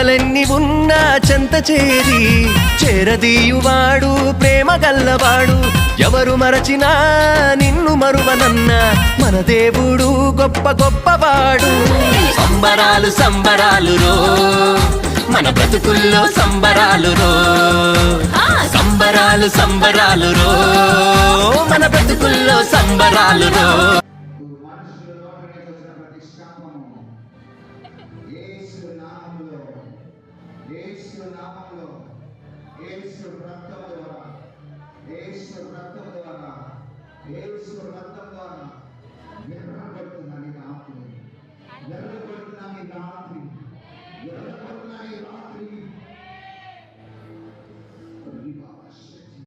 చుక్కలెన్ని ఉన్నా చెంత చేరి చేరదీయువాడు ప్రేమ గల్లవాడు. ఎవరు మరచినా నిన్ను మరువనన్న మన దేవుడు గొప్ప గొప్పవాడు. సంబరాలు సంబరాలు రో మన బ్రతుకుల్లో సంబరాలు రో, సంబరాలు సంబరాలు రో మన బ్రతుకుల్లో సంబరాలు రో. యేసు రక్తము ద్వారా